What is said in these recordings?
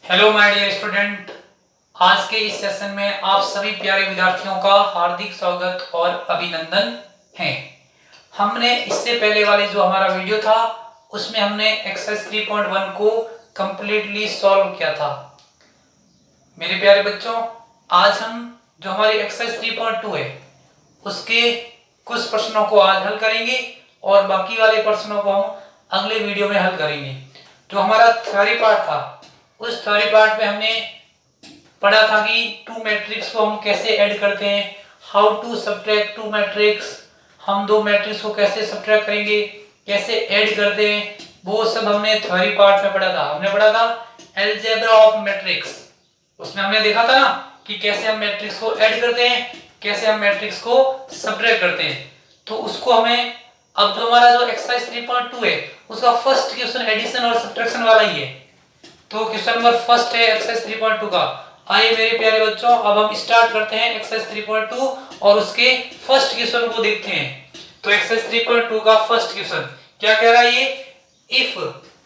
Hello my dear student, आज के इस सेशन में आप सभी प्यारे विद्यार्थियों का हार्दिक स्वागत और अभिनंदन है। हमने इससे पहले वाले जो हमारा वीडियो था उसमें हमने एक्सरसाइज 3.1 को कंप्लीटली सॉल्व किया था। मेरे प्यारे बच्चों, आज हम जो हमारी एक्सरसाइज 3.2 है उसके कुछ प्रश्नों को आज हल करेंगे और बाकी वाले प्रश्नों को हम अगले वीडियो में हल करेंगे। जो हमारा थ्योरी पार्ट था उस थ्योरी पार्ट में हमने पढ़ा था कि टू मैट्रिक्स को हम कैसे ऐड करते हैं, how to subtract two matrix, हम दो मैट्रिक्स को कैसे सब्ट्रैक्ट करेंगे, कैसे ऐड करते हैं, वो सब हमने थ्योरी पार्ट में पढ़ा था। हमने पढ़ा था अलजेब्रा ऑफ मैट्रिक्स, उसमें हमने देखा था ना कि कैसे हम मैट्रिक्स को ऐड करते हैं, कैसे हम मैट्रिक्स को सब्ट्रैक्ट करते हैं। तो उसको हमें अब जो हमारा जो एक्सरसाइज 3.2 है उसका फर्स्ट क्वेश्चन एडिशन और सब्ट्रैक्शन वाला ही है। तो क्वेश्चन नंबर फर्स्ट है एक्सरसाइज 3.2 का। आइए मेरे प्यारे बच्चों, अब हम स्टार्ट करते हैं एक्सरसाइज 3.2 और उसके फर्स्ट क्वेश्चन को देखते हैं। तो एक्सरसाइज 3.2 का फर्स्ट क्वेश्चन क्या कह रहा है ये, if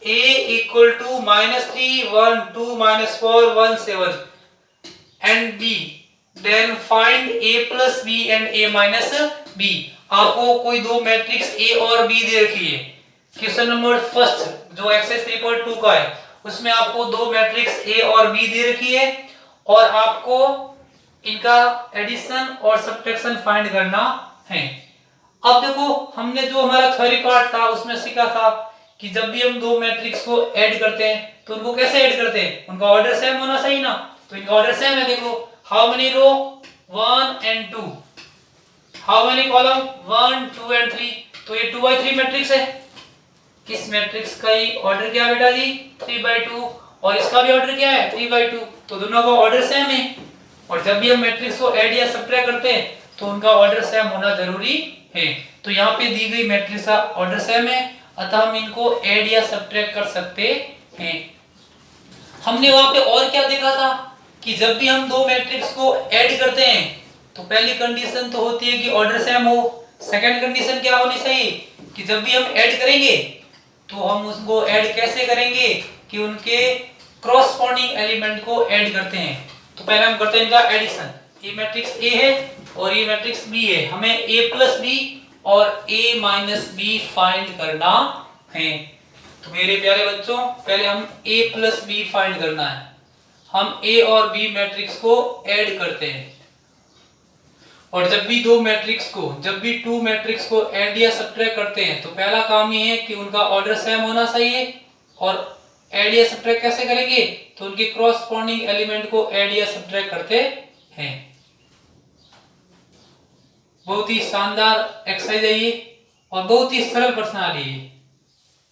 a equal to -3 1 2 -4 1 7 and b then find a plus b and a minus b। आपको कोई दो मैट्रिक्स a और b दे रखी है। क्वेश्चन नंबर फर्स्ट जो एक्सरसाइज 3.2 का है उसमें आपको दो मैट्रिक्स A और B दे रखी है और आपको इनका एडिशन और सब्ट्रैक्शन फाइंड करना है। अब देखो, हमने जो हमारा थ्योरी पार्ट था उसमें सीखा था कि जब भी हम दो मैट्रिक्स को ऐड करते हैं तो उनको कैसे ऐड करते हैं, उनका ऑर्डर सेम होना चाहिए ना। तो इनका ऑर्डर सेम है। देखो, how many row 1 and 2, how many column 1 2 and 3। तो ये 2x3 मैट्रिक्स है। इस मैट्रिक्स का ही ऑर्डर क्या है बेटा जी, 3/2, और इसका भी ऑर्डर क्या है 3/2। तो दोनों का ऑर्डर सेम है और जब भी हम मैट्रिक्स को ऐड या सब्ट्रैक्ट करते हैं तो उनका ऑर्डर सेम होना जरूरी है। तो यहाँ पे दी गई मैट्रिक्स का ऑर्डर सेम है, अतः हम इनको ऐड या सब्ट्रैक्ट कर सकते हैं। हमने वहां पे और क्या देखा था कि जब भी हम दो मैट्रिक्स को ऐड करते हैं तो पहली कंडीशन तो होती है कि ऑर्डर सेम हो। सेकंड कंडीशन क्या होनी चाहिए कि जब भी हम ऐड करेंगे तो हम उसको ऐड कैसे करेंगे कि उनके क्रॉसपोंडिंग एलिमेंट को ऐड करते हैं। तो पहले हम करते हैं इनका एडिशन। ये मैट्रिक्स A है और ये मैट्रिक्स B है, हमें A प्लस B और A माइनस B फाइंड करना है। तो मेरे प्यारे बच्चों, पहले हम A प्लस B फाइंड करना है। हम A और B मैट्रिक्स को ऐड करते हैं और जब भी टू मैट्रिक्स को ऐड या सब्ट्रैक्ट करते हैं तो पहला काम ये है कि उनका ऑर्डर सेम होना चाहिए। और ऐड या सब्ट्रैक्ट कैसे करेंगे, तो उनके क्रॉसपोंडिंग एलिमेंट को ऐड या सब्ट्रैक्ट करते हैं। बहुत ही शानदार एक्सरसाइज है ये और बहुत ही सरल प्रश्नावली है।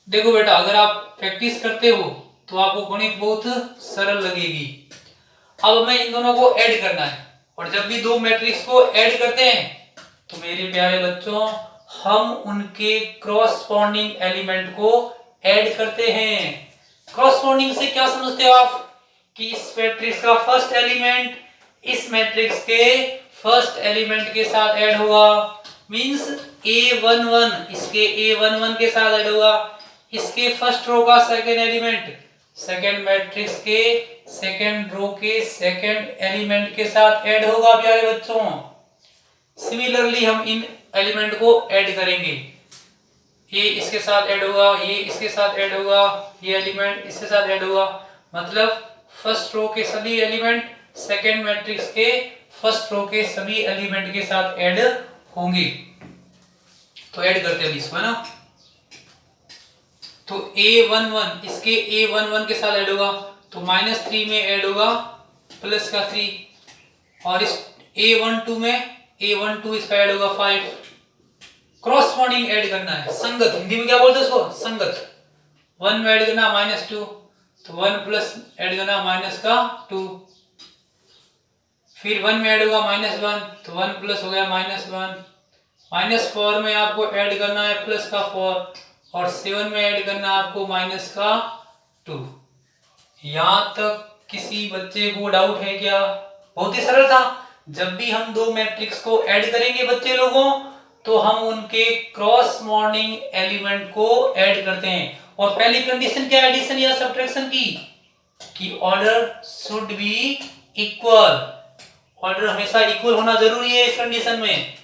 देखो बेटा, अगर आप प्रैक्टिस करते हो तो आपको गणित बहुत सरल लगेगी। अब हमें इन दोनों को ऐड करना है और जब भी दो मैट्रिक्स को ऐड करते हैं तो मेरे प्यारे बच्चों हम उनके क्रॉसपोंडिंग एलिमेंट को ऐड करते हैं। क्रॉसपोंडिंग से क्या समझते हो आप कि इस मैट्रिक्स का फर्स्ट एलिमेंट इस मैट्रिक्स के फर्स्ट एलिमेंट के साथ ऐड होगा, मींस A11 इसके A11 के साथ ऐड होगा, इसके फर्स्ट रो का सेकंड एलिमेंट सेकंड मैट्रिक्स के सेकंड रो के सेकंड एलिमेंट के साथ ऐड होगा प्यारे बच्चों। सिमिलरली हम इन एलिमेंट को ऐड करेंगे, ये इसके साथ ऐड होगा, ये इसके साथ ऐड होगा, ये एलिमेंट इसके साथ ऐड होगा। मतलब फर्स्ट रो के सभी एलिमेंट सेकंड मैट्रिक्स के फर्स्ट रो के सभी एलिमेंट के साथ ऐड होंगे। तो ऐड करते हैं इसको, है ना। तो A11 इसके A11 के साथ ऐड होगा तो -3 में ऐड होगा प्लस का 3 और इस A12 में A12 इसका ऐड होगा 5। क्रॉसपोंडिंग ऐड करना है, संगत, हिंदी में क्या बोलते हैं उसको, संगत। 1 में ऐड करना -2 तो 1 प्लस ऐड करना माइनस का 2, फिर 1 में ऐड होगा -1 तो 1 प्लस हो गया -1, -4 में आपको ऐड करना है प्लस का 4 और 7 में ऐड करना आपको माइनस का 2। यहां तक किसी बच्चे को डाउट है क्या? बहुत ही सरल था। जब भी हम दो मैट्रिक्स को ऐड करेंगे बच्चे लोगों तो हम उनके क्रॉसपोंडिंग एलिमेंट को ऐड करते हैं। और पहली कंडीशन क्या है एडिशन या सब्ट्रैक्शन की, कि order should be equal, order हमेशा इक्वल होना जरूरी है इस कंडीशन में।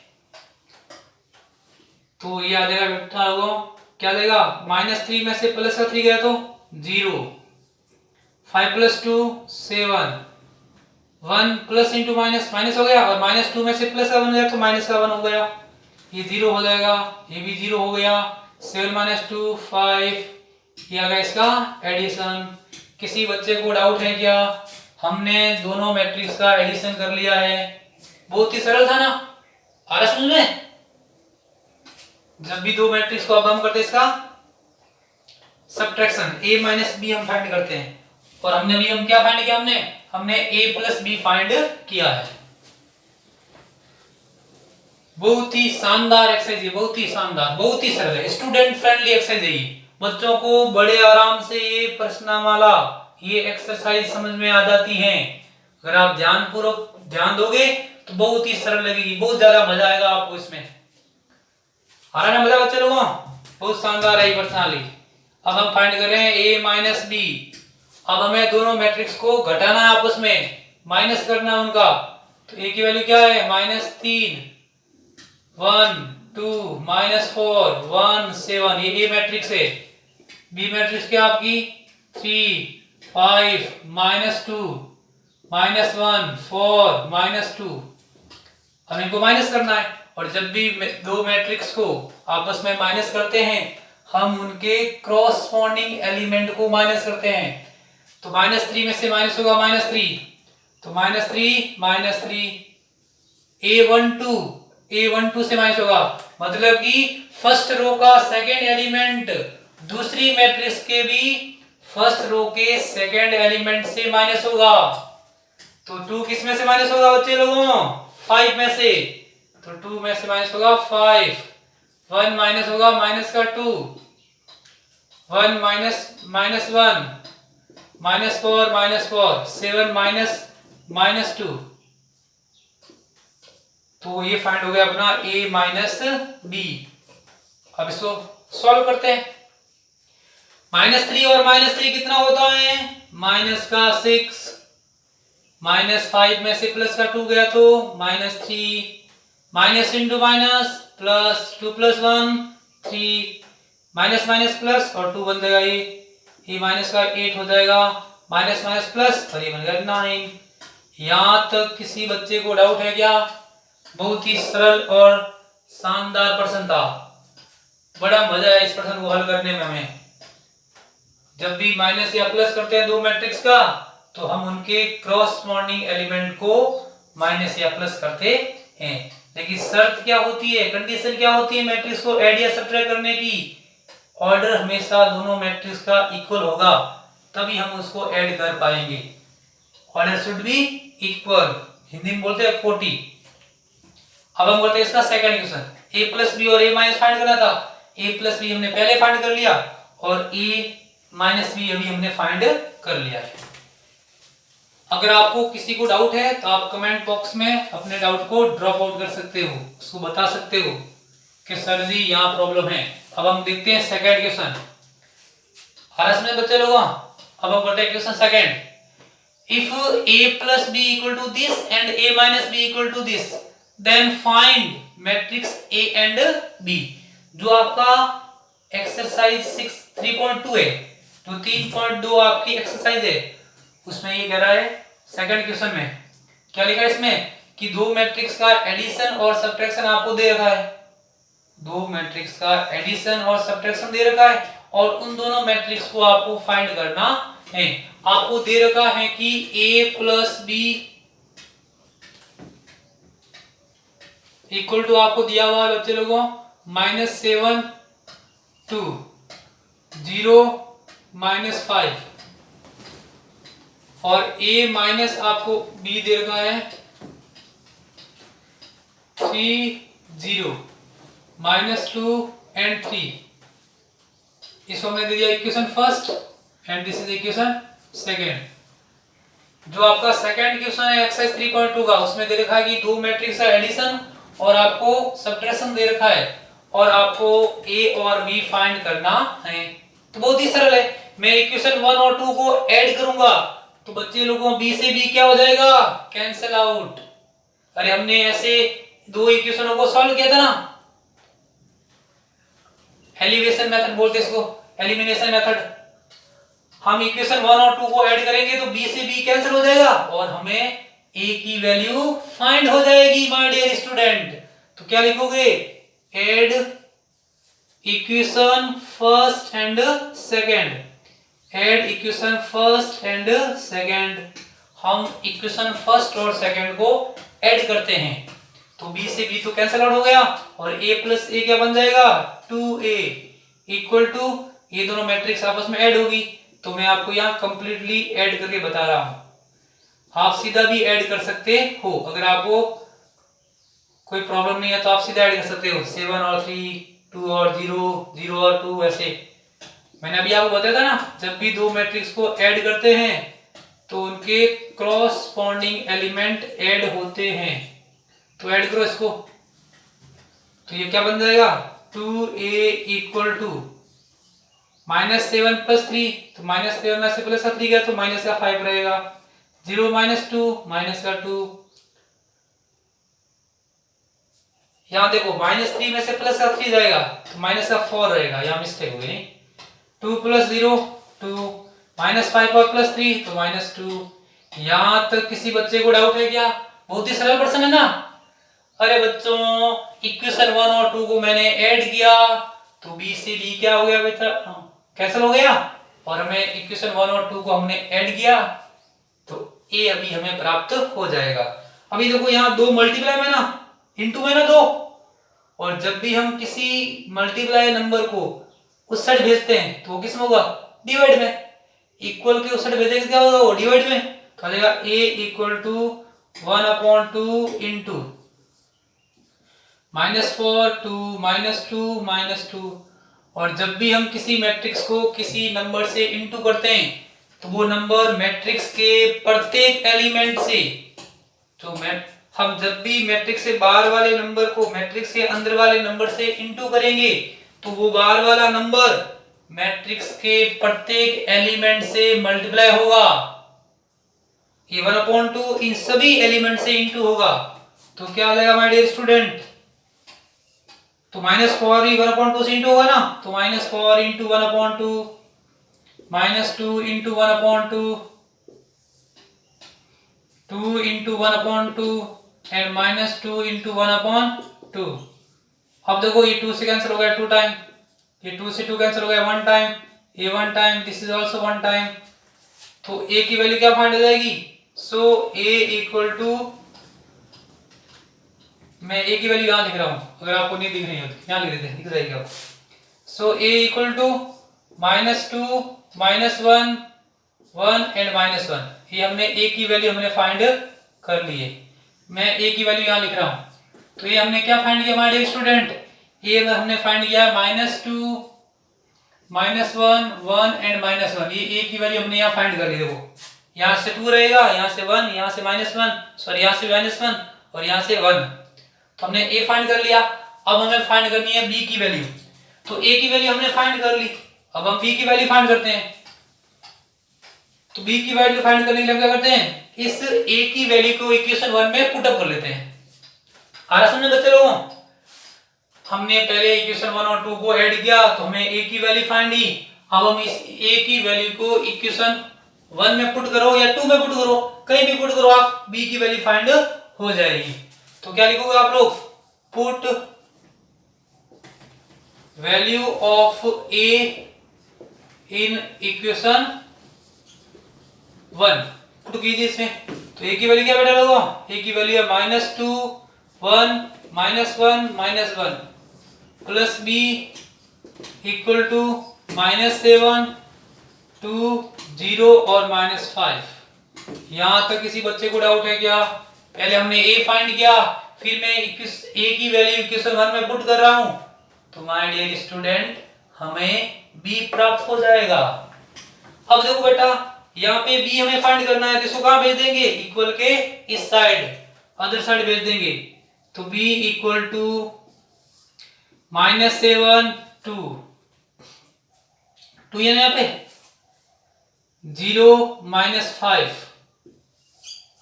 तो ये आ जाएगा बेटा लोगों, क्या देगा, -3 में से प्लस का 3 गया तो 0, 5 + 2 7, 1 प्लस इंटू माइनस माइनस हो गया, और -2 में से प्लस का 1 गया तो माइनस का 1 हो गया, ये 0 हो जाएगा, ये भी 0 हो गया, 7 - 2 5, ये आ गया इसका एडिशन। किसी बच्चे को डाउट है क्या? हमने दोनों मैट्रिक्स का एडिशन कर लिया है, बहुत ही सरल था ना, आ रहा समझ में? जब भी दो मैट्रिक्स को अब हम करते हैं इसका सब्ट्रैक्शन, a - b हम फाइंड करते हैं, और हमने भी हम क्या फाइंड किया, हमने a + b फाइंड किया है। बहुत ही शानदार एक्सरसाइज है, बहुत ही शानदार, बहुत ही सरल है, स्टूडेंट फ्रेंडली एक्सरसाइज है ये। बच्चों को बड़े आराम से ये प्रश्नमाला, ये एक्सरसाइज समझ में आ जाती है। अगर आप ध्यानपूर्वक ध्यान दोगे तो बहुत ही सरल लगेगी, बहुत ज्यादा मजा आएगा आपको इसमें। आ रहा है ना मजा बच्चे लोगों? बहुत शानदार है ये प्रश्नावली। अब हम फाइंड कर रहे हैं a - b। अब हमें दोनों मैट्रिक्स को घटाना है, आपस में माइनस करना है उनका। तो a की वैल्यू क्या है, -3, 1 2 -4 1 7, ये a मैट्रिक्स है। b मैट्रिक्स क्या आपकी 3 5 -2 -1 4 -2। अब इनको माइनस करना है, और जब भी दो मैट्रिक्स को आपस में माइनस करते हैं हम उनके क्रॉसपोंडिंग एलिमेंट को माइनस करते हैं। तो -3 में से माइनस होगा -3, तो -3 A12 से माइनस होगा, मतलब कि फर्स्ट रो का सेकंड एलिमेंट दूसरी मैट्रिक्स के भी फर्स्ट रो के सेकंड एलिमेंट से माइनस होगा। तो 2 किस में से माइनस होगा बच्चे लोगों, 5 में से, तो 2 में से माइनस होगा 5, 1 माइनस होगा माइनस का 2, 1 माइनस 1 -4 7 -2। तो ये फाइंड हो गया अपना a - b। अब इसको सॉल्व करते हैं। -3 और -3 कितना होता है, -6, -5 में से प्लस का 2 गया तो -3, minus into minus plus 2 + 1 3, minus minus plus और 2 बन जाएगा, ये माइनस का 8 हो जाएगा, माइनस माइनस प्लस और ये बन गया 9। यहां तक किसी बच्चे को डाउट है क्या? बहुत ही सरल और शानदार प्रश्न था, बड़ा मजा है इस प्रश्न को हल करने में हमें। जब भी माइनस या प्लस करते हैं दो मैट्रिक्स का तो हम उनके क्रॉसपोंडिंग एलिमेंट को माइनस या प्लस करते हैं, लेकिन शर्त क्या होती है, कंडीशन क्या होती है मैट्रिक्स को ऐड या सब्ट्रैक्ट करने की? ऑर्डर हमेशा दोनों मैट्रिक्स का इक्वल होगा, तभी हम उसको ऐड कर पाएंगे। Order should be equal, Hindi में बोलते हैं कोटि। अब हम करते हैं इसका सेकंड इक्वेशन, a + b और a - फाइंड करना था। a + b हमने पहले फाइंड कर लिया और a - b अभी हमने फाइंड कर लिया है। अगर आपको किसी को डाउट है तो आप कमेंट बॉक्स में अपने डाउट को ड्रॉप आउट कर सकते हो, उसको बता सकते हो कि सर जी यहाँ प्रॉब्लम है। अब हम देखते हैं सेकंड क्वेश्चन। हरस में बच्चे लोगों, अब हम करते हैं question second. If a + b = this and a - b = this, then find matrix a and b। जो आपका एक्सरसाइज 3.2 है, जो 3.2 आपकी एक्सरसाइज है, उसमें ये कह रहा है सेकंड क्वेश्चन में क्या लिखा है इसमें कि दो मैट्रिक्स का एडिशन और सब्ट्रैक्शन आपको दे रखा है। दो मैट्रिक्स का एडिशन और सब्ट्रैक्शन दे रखा है और उन दोनों मैट्रिक्स को आपको फाइंड करना है। आपको दे रखा है कि a + b इक्वल टू, आपको दिया हुआ है बच्चे लोगों -7 2 0 -5 और a - आपको b दे रखा है 3 0 -2 and 3। इसको हमने दे दिया equation first and this is equation second. जो आपका सेकंड क्वेश्चन है एक्सरसाइज 3.2 का, उसमें दे रखा है कि दो मैट्रिक्स का एडिशन और आपको सब्ट्रैक्शन दे रखा है और आपको a और b फाइंड करना है। तो बहुत ही सरल है, मैं इक्वेशन 1 और 2 को ऐड करूंगा तो बच्चे लोगों बी से बी क्या हो जाएगा, कैंसिल आउट। अरे हमने ऐसे दो इक्वेशनों को सॉल्व किया था ना, एलिवेशन मेथड बोलते इसको, एलिमिनेशन मेथड। हम इक्वेशन 1 और 2 को ऐड करेंगे तो b से b कैंसिल हो जाएगा और हमें a की वैल्यू फाइंड हो जाएगी माय डियर स्टूडेंट। तो क्या लिखोगे, add equation first and second, add equation first and second. हम इक्वेशन फर्स्ट और सेकंड को ऐड करते हैं तो b से b तो कैंसिल आउट हो गया और a प्लस a क्या बन जाएगा, 2a इक्वल टू, ये दोनों मैट्रिक्स आपस में ऐड होगी। तो मैं आपको यहाँ कंप्लीटली ऐड करके बता रहा हूं, आप सीधा भी ऐड कर सकते हो। अगर आपको कोई प्रॉब्लम नहीं है तो आप सीधा ऐड कर सकते हो, 7 और 3, 2 और 0, 0 और 2 ऐसे। मैंने अभी आपको बताया था ना, जब भी दो मैट्रिक्स को ऐड करते हैं तो उनके क्रॉसपोंडिंग एलिमेंट ऐड होते हैं। तो ऐड करो इसको, तो ये क्या बन जाएगा, 2a इक्वल टू -7 प्लस 3, तो -7 में से प्लस का 3 गया तो माइनस का 5 रहेगा, 0 -2 माइनस का 2। यहाँ देखो -3 में से प्लस का 3 जाएगा तो माइनस का 4 रहेगा, यहाँ मिस्टेक हो गई। 2 + 0 2, -5 और +3 तो -2। यहाँ तक किसी बच्चे को डाउट है क्या, बहुत ही सरल प्रश्न है ना। अरे बच्चों इक्वेशन 1 और 2 को मैंने ऐड किया तो b से b क्या हो गया बेटा, कैंसिल हो गया और हमें इक्वेशन 1 और 2 को हमने ऐड किया तो a अभी हमें प्राप्त हो जाएगा। अभी देखो यहाँ दो मल्टीप्लाई में ना, इनटू में ना दो, और जब भी हम किसी मल्टीप्लाई नंबर को उस साइड भेजते हैं तो वो किस में होगा, डिवाइड में। इक्वल के उस साइड भेजेंगे क्या होगा, वो डिवाइड में। तो आ जाएगा a इक्वल टू 1/2 इंटू -4 2 -2 -2। और जब भी हम किसी मैट्रिक्स को किसी नंबर से इंटू करते हैं तो वो नंबर मैट्रिक्स के प्रत्येक एलिमेंट से, तो हम जब भी मैट्रिक्स से बाहर वाले नंबर को मैट्रिक्स के अंदर वाले नंबर से इंटू करेंगे तो वो बाहर वाला नंबर मैट्रिक्स के प्रत्येक एलिमेंट से मल्टीप्लाई होगा। ये 1/2 इन सभी एलिमेंट से इंटू होगा तो क्या आ जाएगा माय डियर स्टूडेंट, तो -4 ही 1/2 से इंटू होगा ना, तो -4 into 1/2, -2 into 1/2, 2 into 1/2 and -2 into 1/2। अब देखो ये 2 से कैंसिल हो गया 2 टाइम, ये 2 से 2 कैंसिल हो गया 1 टाइम, ये 1 time, this is also 1 time. तो a की वैल्यू क्या फाइंड हो जाएगी, सो a इक्वल टू, मैं a की वैल्यू यहाँ लिख रहा हूँ, अगर आपको नहीं दिख रही हो तो यहाँ लिख देते हैं, दिख जाएगी आपको। सो a इक्वल टू -2 -1 1 एंड -1। ये हमने a की वैल्यू हमने फाइंड कर ली है। मैं a की वैल्यू यहाँ लिख रहा हूँ। तो ये हमने क्या फाइंड किया माय डियर स्टूडेंट, a हमने फाइंड किया -2 -1 1 एंड -1। ये a की वैल्यू हमने यहाँ फाइंड कर ली। देखो यहाँ से 2 रहेगा, यहाँ से 1, यहाँ से -1, सॉरी यहाँ से -1 और यहाँ से 1। तो हमने a फाइंड कर लिया। अब हमें फाइंड करनी है b की वैल्यू। तो a की वैल्यू हमने फाइंड कर ली, अब हम b की वैल्यू फाइंड करते हैं। तो b की वैल्यू फाइंड करने के लिए हम क्या करते हैं, इस a की वैल्यू को इक्वेशन 1 में पुट अप कर लेते हैं। आ रहा समझ बच्चे लोगों, हमने पहले इक्वेशन 1 और 2 को ऐड किया तो हमें a की वैल्यू फाइंड की। अब हम इस a की वैल्यू को इक्वेशन 1 में पुट करो या 2 में पुट करो, कहीं भी पुट करो आप, b की वैल्यू फाइंड हो जाएगी। तो क्या लिखोगे आप लोग, put value of a in equation 1, put कीजिए इसमें। तो a की वैल्यू क्या बेटा लोगों, a की वैल्यू है -2 1 -1 -1 प्लस b इक्वल टू -7 2 0 और -5। यहां तक किसी बच्चे को डाउट है क्या, पहले हमने a फाइंड किया, फिर मैं a की वैल्यू इक्वेशन 1 में पुट कर रहा हूं, तो माय डियर स्टूडेंट हमें b प्राप्त हो जाएगा। अब देखो बेटा यहाँ पे b हमें फाइंड करना है, तो इसको कहां भेज देंगे, इक्वल के इस साइड, अदर साइड भेज देंगे। तो b इक्वल टू -7 2 2 यहाँ पे 0 -5।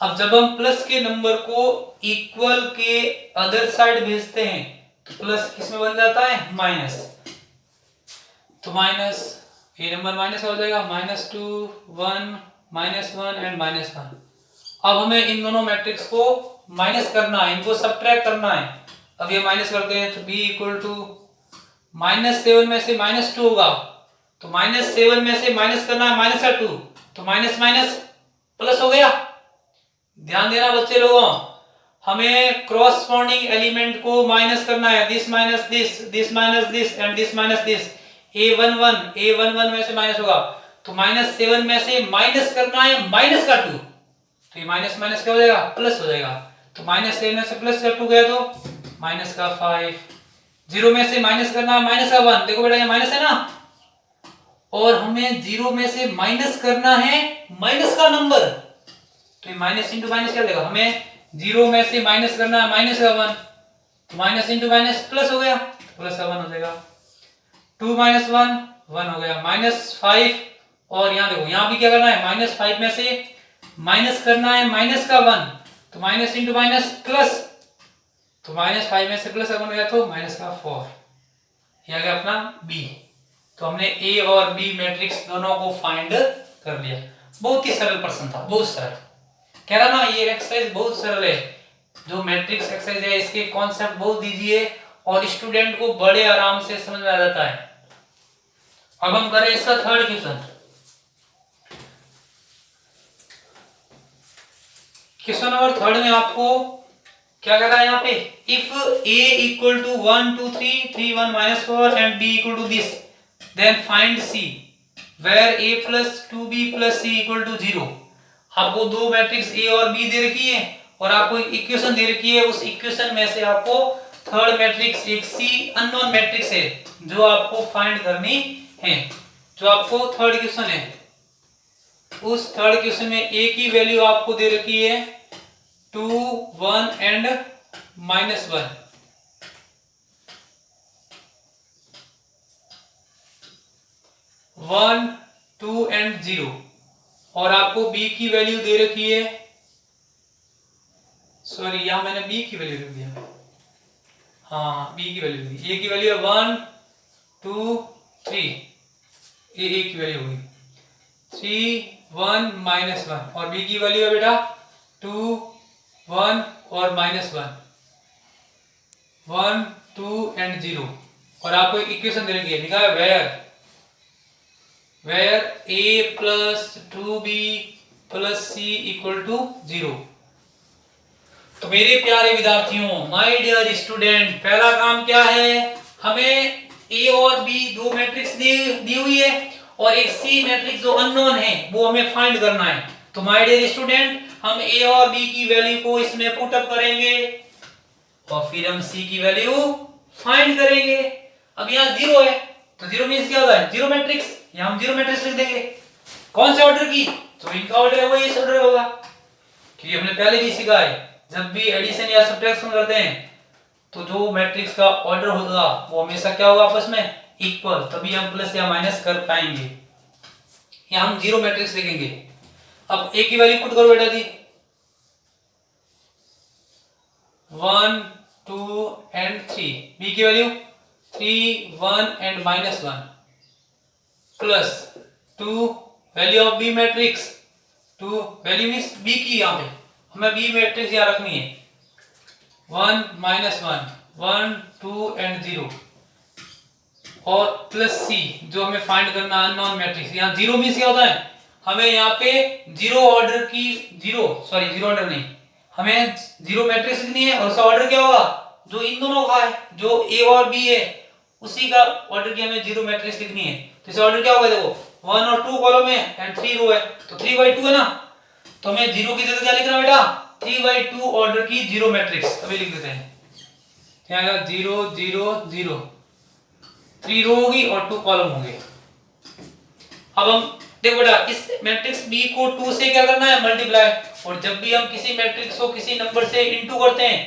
अब जब हम प्लस के नंबर को इक्वल के अदर साइड भेजते हैं तो प्लस किस में बन जाता है, माइनस। तो माइनस, ये नंबर माइनस हो जाएगा, -2 1 -1 एंड -1। अब हमें इन दोनों मैट्रिक्स को माइनस करना है, इनको सबट्रैक्ट करना है। अब ये माइनस करते हैं तो b इक्वल टू -7 में से -2 होगा, तो -7 में से माइनस करना है -2, तो माइनस माइनस प्लस हो गया। ध्यान देना बच्चे लोगों, हमें क्रॉसपोंडिंग एलिमेंट को माइनस करना है, this minus this, this minus this and this minus this. a11 में से माइनस होगा, तो -7 में से माइनस करना है -2, तो ये माइनस माइनस क्या हो जाएगा, प्लस हो जाएगा। तो -7 में से +2 गया तो -5। 0 में से माइनस करना है -1, देखो बेटा ये माइनस है ना, और हमें 0 में से माइनस करना है माइनस का नंबर, तो ये माइनस इंटू माइनस क्या देगा, हमें 0 में से माइनस करना है -1, तो माइनस इंटू माइनस प्लस हो गया, +1 हो जाएगा। 2 - 1 1 हो गया, -5। और यहाँ देखो, यहाँ भी क्या करना है, -5 में से माइनस करना है माइनस का 1, तो माइनस इंटू माइनस प्लस, तो -5 में से +1 हो गया, तो -4। ये आ गया अपना बी। तो हमने ए और बी मैट्रिक्स दोनों को फाइंड कर लिया। बहुत ही सरल प्रश्न था, बहुत सरल। कह रहा ना ये एक्सरसाइज बहुत सरल है, जो मैट्रिक्स एक्सरसाइज है इसके कॉन्सेप्ट बहुत इजी है और स्टूडेंट को बड़े आराम से समझ में आ जाता है। अब हम करें इसका third question. Question number third में आपको क्या कह रहा है, यहाँ पे if a equal to 1 2 3 3 1 -4 and b equal to this, then find c where a + 2b + c equal to 0। आपको दो मैट्रिक्स a और b दे रखी है और आपको एक इक्वेशन दे रखी है, उस इक्वेशन में से आपको थर्ड मैट्रिक्स एक c अननोन मैट्रिक्स है जो आपको फाइंड करनी है। जो आपको थर्ड क्वेश्चन है, उस थर्ड क्वेश्चन में a की वैल्यू आपको दे रखी है 2 1 एंड -1। वन 2 एंड 0, और आपको b की वैल्यू दे रखी है, सॉरी यहां मैंने b की वैल्यू लिख दिया, हाँ b की वैल्यू दी, a की वैल्यू है 1 2 3, a की वैल्यू होगी 3 1 -1, और b की वैल्यू है बेटा 2 1 और -1 1 2 एंड 0, और आपको एक इक्वेशन दे रखी है, लिखा है where a + 2b + c equal to 0। तो मेरे प्यारे विद्यार्थियों, माय डियर स्टूडेंट, पहला काम क्या है, हमें a और b दो मैट्रिक्स दी हुई है और एक c मैट्रिक्स जो अननोन है वो हमें फाइंड करना है। तो माय डियर स्टूडेंट, हम a और b की वैल्यू को इसमें पुट अप करेंगे और फिर हम c की वैल्यू फाइंड करेंगे। अब यहाँ 0 है, तो 0 मींस क्या होता है, जीरो मैट्रिक्स, यहाँ हम जीरो मैट्रिक्स लिख देंगे। कौन से ऑर्डर की, तो इनका ऑर्डर है वही इस ऑर्डर होगा, क्योंकि हमने पहले भी सीखा है जब भी एडिशन या सब्ट्रैक्शन करते हैं तो जो मैट्रिक्स का ऑर्डर होगा वो हमेशा क्या होगा, आपस में इक्वल, तभी हम प्लस या माइनस कर पाएंगे। यहाँ हम जीरो मैट्रिक्स लिखेंगे। अब a की वैल्यू पुट करो बेटा जी, 1 2 एंड 3, b की value 3 1 and -1 plus 2 value of b matrix, 2 value means b की, यहाँ पे हमें b मैट्रिक्स यहाँ रखनी है 1 -1 1 2 एंड 0 और प्लस c जो हमें फाइंड करना है अननोन मैट्रिक्स। यहाँ 0 मींस क्या होता है, हमें यहाँ पे जीरो ऑर्डर की, जीरो ऑर्डर नहीं, हमें जीरो मैट्रिक्स लिखनी है और उसका ऑर्डर क्या होगा, जो इन दोनों का है, जो a और b है उसी का ऑर्डर की हमें जीरो मैट्रिक्स लिखनी है। तो इसका ऑर्डर क्या होगा, देखो 1 और 2 कॉलम है एंड 3 रो है, तो 3/2 है ना, तो हमें जीरो की जगह क्या लिखना बेटा, 3/2 ऑर्डर की जीरो मैट्रिक्स। अभी लिख देते हैं, क्या आएगा 0 0 0, 3 रो होगी और 2 कॉलम होंगे। अब हम देखो बेटा, इस मैट्रिक्स b को 2 से क्या करना है, मल्टीप्लाई, और जब भी हम किसी मैट्रिक्स को किसी नंबर से इनटू करते हैं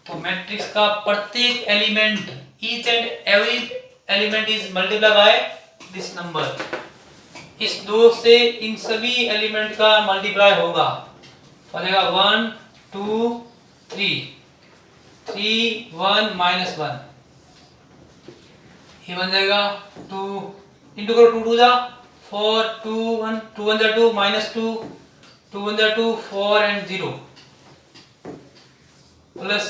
तो मैट्रिक्स का प्रत्येक element, each and every element is multiply by this number. इस 2 से इन सभी एलिमेंट का मल्टीप्लाई होगा, तो आ जाएगा 1 2 3 3 1 माइनस 1, ये बन जाएगा 2 इंटू करो 2 2 जा 4 2 1 2 1 जा 2 माइनस 2 2 1 जा 2 4 एंड 0 प्लस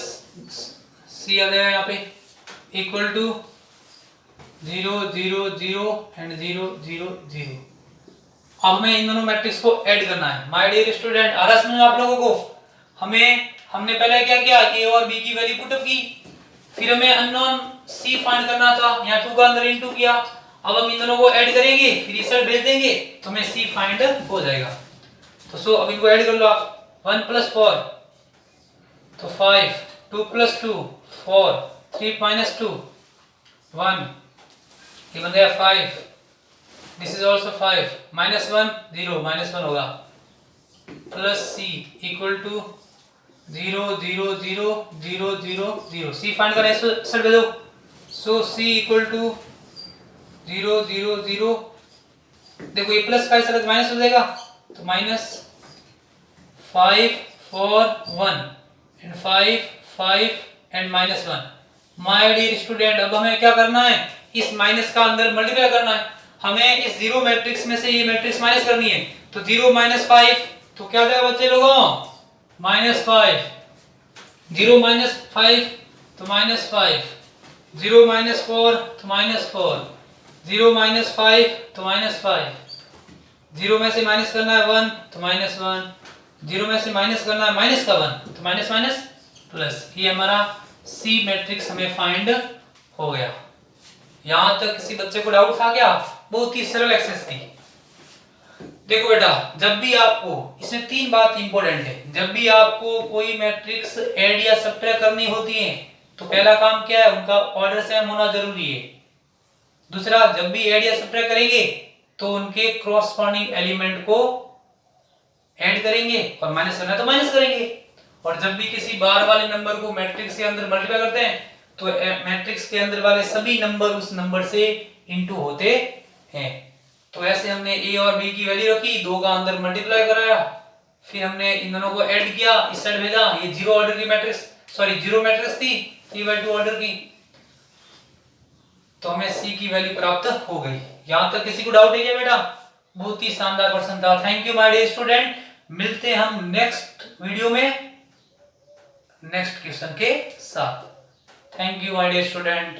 सी आ जाएगा यहाँ पे इक्वल टू 0 0 0 एंड 0 0 0। अब हमें इन दोनों मैट्रिक्स को ऐड करना है। माय डियर स्टूडेंट, आ रहा समझ आप लोगों को? हमने पहले क्या किया, ए और बी की वैल्यू पुटअप की, फिर हमें अननोन सी फाइंड करना था, यहाँ 2 का अंदर इनटू किया। अब हम इन दोनों को ऐड करेंगे, फिर इस साइड भेज देंगे तो हमें सी फाइंड हो जाएगा। तो सो अब इनको ऐड कर लो आप। 1 + 4 तो 5, 2 + 2 4, 3 - 2 1, ये बन गया 5, दिस इज आल्सो 5, -1 0 -1 होगा, plus c equal to 0 0 0 0 0 0। C find करना है, सर भेजो। सो सी इक्वल टू 0 0 0, देखो ये प्लस का इस माइनस हो जाएगा, तो -5 4 1 and 5 5 and -1। My dear student, अब हमें क्या करना है, इस माइनस का अंदर मल्टीप्लाई करना है। हमें इस 0 मैट्रिक्स में से ये मैट्रिक्स माइनस करनी है, तो 0 - 5 तो क्या जाएगा बच्चे लोगों, -5, 0 - 5 तो -5, 0 - 4 तो -4, 0 - 5 तो -5, 0 में से माइनस करना है 1 तो -1, 0 में से माइनस करना है माइनस का 1 तो माइनस माइनस प्लस। ये हमारा सी मैट्रिक्स हमें फाइंड हो गया। यहां तक किसी बच्चे को डाउट था क्या? बहुत ही सरल एक्सरसाइज थी। देखो बेटा, जब भी आपको, इसमें 3 बात इंपॉर्टेंट है, जब भी आपको कोई मैट्रिक्स ऐड या सब्ट्रैक्ट करनी होती है तो पहला काम क्या है, उनका ऑर्डर सेम होना जरूरी है। दूसरा, जब भी ऐड या सब्ट्रैक्ट करेंगे तो उनके क्रॉसपॉन्डिंग एलिमेंट को ऐड करेंगे और माइनस करना है तो माइनस करेंगे। और जब भी किसी बार वाले नंबर को मैट्रिक्स के अंदर मल्टीप्लाई करते हैं तो मैट्रिक्स के अंदर वाले सभी नंबर उस नंबर से इनटू होते हैं। तो ऐसे हमने ए और बी की वैल्यू रखी, 2 का अंदर मल्टीप्लाई कराया, फिर हमने इन दोनों को ऐड किया, इस साइड भेजा। ये 0 ऑर्डर की मैट्रिक्स, सॉरी 0 मैट्रिक्स थी, 3/2 ऑर्डर की, तो हमें सी की वैल्यू प्राप्त हो गई। यहां तक किसी को डाउट है क्या बेटा? बहुत ही शानदार क्वेश्चन था। Thank you my dear student, मिलते हैं हम नेक्स्ट वीडियो में नेक्स्ट क्वेश्चन के साथ। Thank you my dear student.